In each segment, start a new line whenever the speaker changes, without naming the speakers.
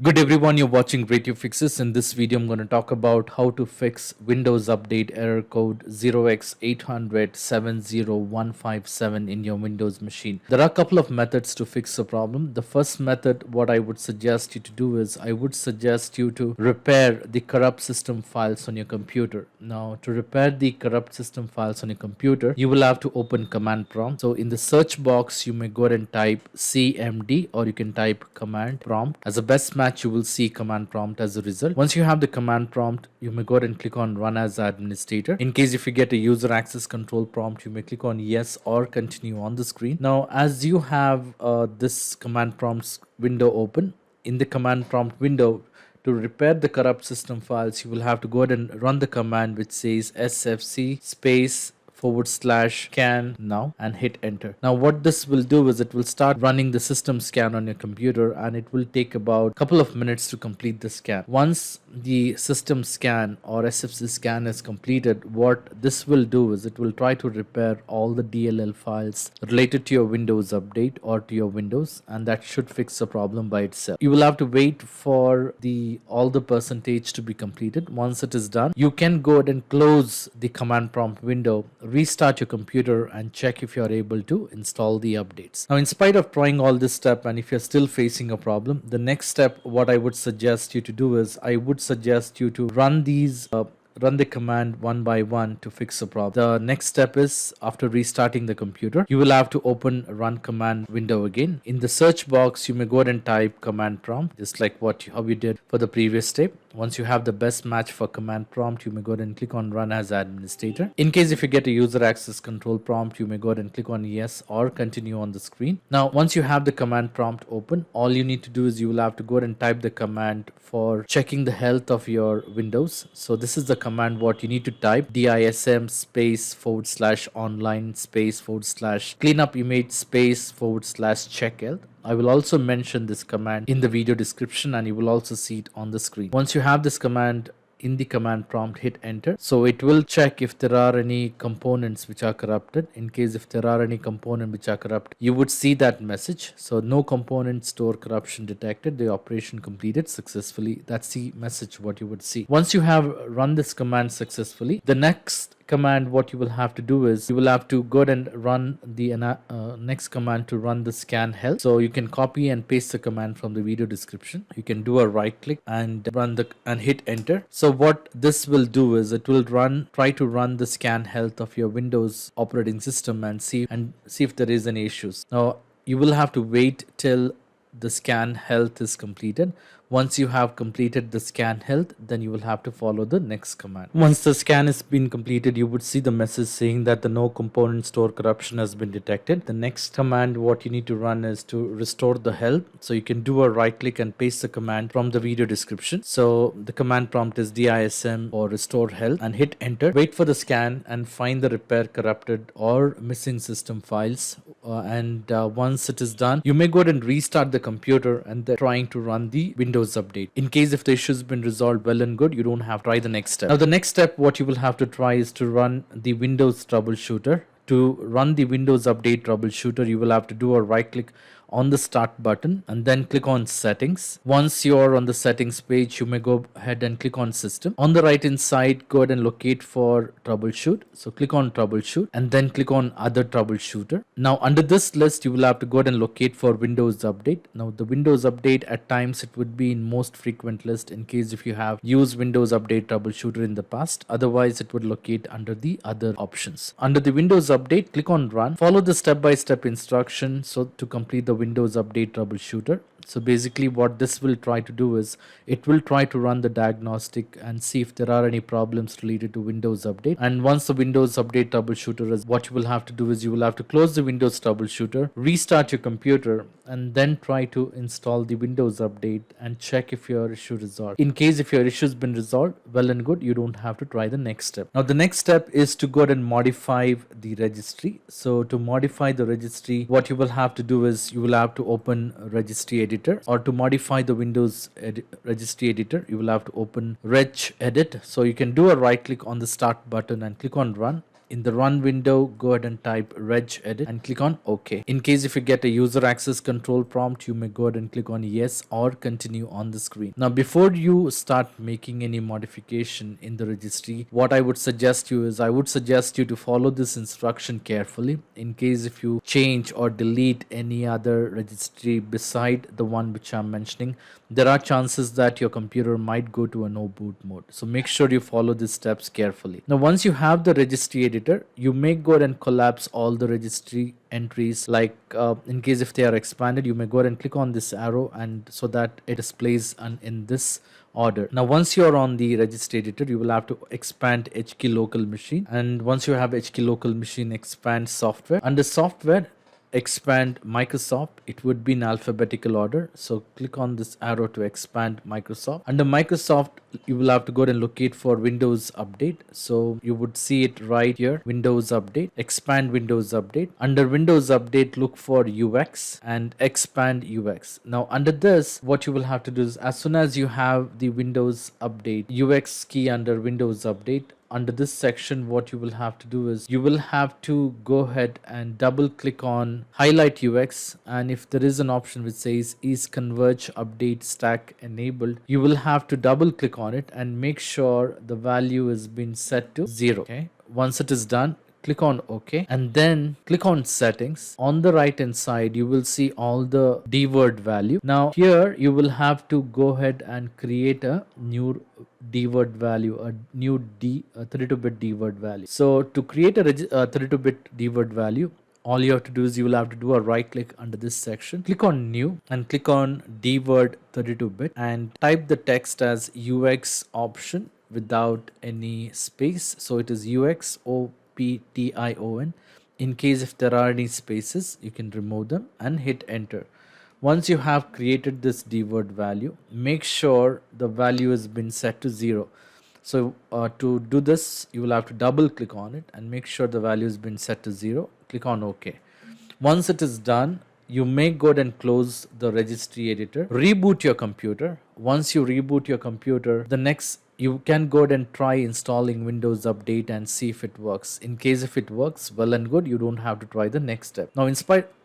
Good everyone, you're watching Radio Fixes. In this video, I'm going to talk about how to fix Windows Update error code 0X80070157 in your Windows machine. There are a couple of methods to fix the problem. The first method, what I would suggest you to do is, I would suggest you to repair the corrupt system files on your computer. Now, to repair the corrupt system files on your computer, you will have to open command prompt. So in the search box, you may go ahead and type CMD, or you can type command prompt. As a best match, you will see command prompt as a result. Once you have the command prompt, you may go ahead and click on run as administrator. In case if you get a user access control prompt, you may click on yes or continue on the screen. Now, as you have this command prompts window open, in the command prompt window, to repair the corrupt system files, you will have to go ahead and run the command which says sfc space /scan now and hit enter. Now what this will do is it will start running the system scan on your computer, and it will take about a couple of minutes to complete the scan. Once the system scan or SFC scan is completed, what this will do is it will try to repair all the DLL files related to your Windows update or to your Windows, and that should fix the problem by itself. You will have to wait for all the percentage to be completed. Once it is done, you can go ahead and close the command prompt window, restart your computer, and check if you are able to install the updates. Now, in spite of trying all this step, and if you're still facing a problem, the next step what I would suggest you to do is I would suggest you to run the command one by one to fix the problem. The next step is, after restarting the computer, you will have to open run command window again. In the search box, you may go ahead and type command prompt, just like how you did for the previous step. Once you have the best match for command prompt, you may go ahead and click on run as administrator. In case if you get a user access control prompt, you may go ahead and click on yes or continue on the screen. Now, once you have the command prompt open, all you need to do is you will have to go ahead and type the command for checking the health of your Windows. So this is the command what you need to type: DISM space /online space /cleanup image space /CheckHealth. I will also mention this command in the video description, and you will also see it on the screen. Once you have this command in the command prompt, hit enter. So it will check if there are any components which are corrupted. In case if there are any component which are corrupt, you would see that message. So no component store corruption detected, the operation completed successfully. That's the message what you would see. Once you have run this command successfully, the next command what you will have to do is you will have to go ahead and run the next command to run the ScanHealth. So you can copy and paste the command from the video description. You can do a right click and hit enter. So what this will do is it will try to run the ScanHealth of your Windows operating system and see if there is any issues. Now you will have to wait till the ScanHealth is completed. Once you have completed the ScanHealth, then you will have to follow the next command. Once the scan has been completed, you would see the message saying that the no component store corruption has been detected. The next command what you need to run is to restore the health. So you can do a right click and paste the command from the video description. So the command prompt is DISM or RestoreHealth, and hit enter. Wait for the scan and find the repair corrupted or missing system files. Once it is done, you may go ahead and restart the computer and then trying to run the Windows update. In case if the issue has been resolved, well and good, you don't have to try the next step. Now the next step what you will have to try is to run the Windows troubleshooter. To run the Windows Update troubleshooter, you will have to do a right click on the start button and then click on settings. Once you're on the settings page, you may go ahead and click on system. On the right hand side, go ahead and locate for troubleshoot. So click on troubleshoot and then click on other troubleshooter. Now under this list, you will have to go ahead and locate for Windows Update. Now the Windows Update, at times it would be in most frequent list in case if you have used Windows Update troubleshooter in the past. Otherwise it would locate under the other options. Under the Windows Update, click on run. Follow the step-by-step instruction to complete the Windows Update troubleshooter. So basically what this will try to do is it will try to run the diagnostic and see if there are any problems related to Windows Update. And once the Windows Update troubleshooter is, what you will have to do is you will have to close the Windows troubleshooter, restart your computer, and then try to install the Windows Update and check if your issue is resolved. In case if your issue has been resolved, well and good, you don't have to try the next step. Now the next step is to go ahead and modify the registry. So to modify the registry, what you will have to do is you will have to open Registry editor, or to modify the Windows registry editor, you will have to open regedit. So you can do a right click on the start button and click on run. In the run window, go ahead and type regedit and click on OK. In case if you get a user access control prompt, you may go ahead and click on yes or continue on the screen. Now before you start making any modification in the registry, what I would suggest you is I would suggest you to follow this instruction carefully. In case if you change or delete any other registry beside the one which I'm mentioning, there are chances that your computer might go to a no boot mode. So make sure you follow these steps carefully. Now once you have the registry editor, you may go ahead and collapse all the registry entries. Like in case if they are expanded, you may go ahead and click on this arrow and so that it displays in this order. Now once you're on the registry editor, you will have to expand HK local machine, and once you have HK local machine, expand software. Under software, expand Microsoft. It would be in alphabetical order, so click on this arrow to expand Microsoft. Under Microsoft, you will have to go and locate for Windows Update, so you would see it right here, Windows Update. Expand Windows Update. Under Windows Update, look for UX and expand UX. Now under this, what you will have to do is, as soon as you have the Windows Update UX key under Windows Update, under this section, what you will have to do is you will have to go ahead and double click on highlight UX, and if there is an option which says is converge update stack enabled, you will have to double click on it and make sure the value is been set to 0. Okay, once it is done, click on OK and then click on settings. On the right hand side, you will see all the dword value. Now here you will have to go ahead and create a new dword value, a new 32-bit dword value. So to create a 32-bit dword value, all you have to do is you will have to do a right click under this section, click on new and click on dword 32-bit and type the text as UX option without any space. So it is UXOPTION. In case if there are any spaces, you can remove them and hit enter. Once you have created this dword value, make sure the value has been set to 0. So to do this, you will have to double click on it and make sure the value has been set to 0. Click on OK. Once it is done, you may go ahead and close the registry editor, reboot your computer. Once you reboot your computer, you can go ahead and try installing Windows Update and see if it works. In case if it works, well and good, you don't have to try the next step.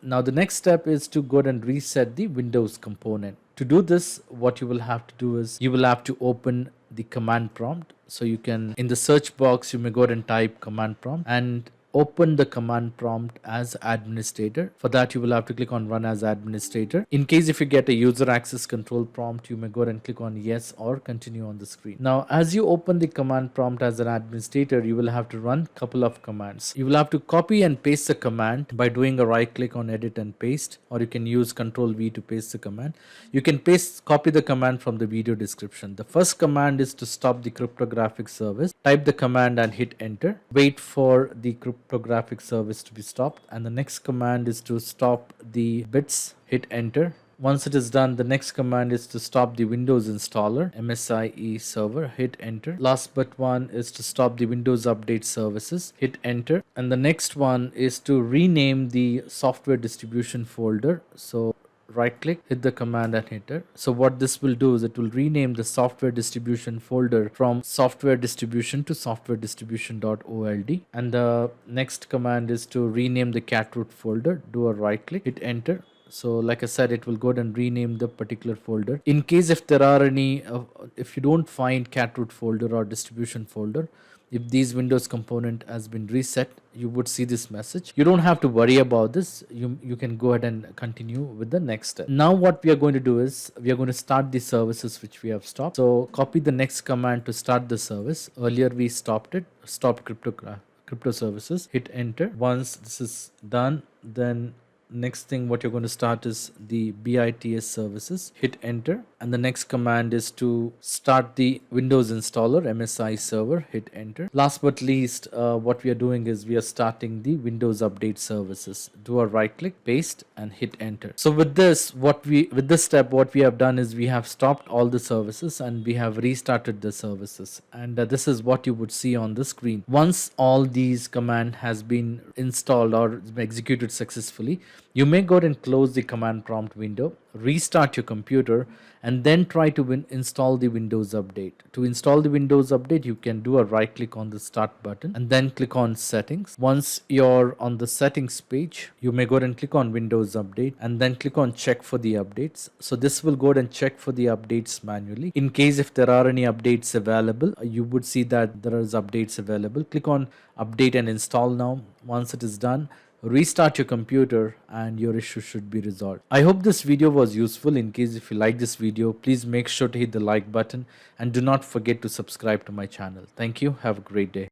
Now the next step is to go ahead and reset the Windows component. To do this, what you will have to do is you will have to open the command prompt. So you can, in the search box, you may go ahead and type command prompt and open the command prompt as administrator. For that, you will have to click on run as administrator. In case if you get a user access control prompt, you may go ahead and click on yes or continue on the screen. Now as you open the command prompt as an administrator, you will have to run couple of commands. You will have to copy and paste the command by doing a right click on edit and paste, or you can use Ctrl V to paste the command. You can copy the command from the video description. The first command is to stop the cryptographic service. Type the command and hit enter. Wait for the cryptographic service to be stopped, and the next command is to stop the bits. Hit enter. Once it is done, the next command is to stop the Windows installer, msiserver. Hit enter. Last but one is to stop the Windows Update services. Hit enter. And the next one is to rename the software distribution folder. So right click, hit the command and enter. So what this will do is it will rename the software distribution folder from software distribution to SoftwareDistribution.old. And the next command is to rename the Catroot folder. Do a right click, hit enter. So like I said, it will go ahead and rename the particular folder. In case if there are any, if you don't find Catroot folder or distribution folder, if these Windows component has been reset, you would see this message. You don't have to worry about this. You can go ahead and continue with the next step. Now what we are going to do is we are going to start the services which we have stopped. So copy the next command to start the service. Earlier we stopped it, stop crypto services. Hit enter. Once this is done, then next thing what you're going to start is the BITS services. Hit enter. And the next command is to start the Windows installer, msiserver. Hit enter. Last but least, what we are doing is we are starting the Windows Update services. Do a right click, paste and hit enter. So with this step, what we have done is we have stopped all the services and we have restarted the services. And this is what you would see on the screen. Once all these command has been installed or executed successfully, You may go ahead and close the command prompt window, restart your computer, and then try to install the Windows Update. To install the Windows Update, you can do a right click on the start button and then click on settings. Once you're on the settings page, you may go ahead and click on Windows Update and then click on check for the updates. So this will go ahead and check for the updates manually. In case if there are any updates available, you would see that there is updates available. Click on update and install now. Once it is done, restart your computer and your issue should be resolved. I hope this video was useful. In case if you like this video, please make sure to hit the like button and do not forget to subscribe to my channel. Thank you. Have a great day.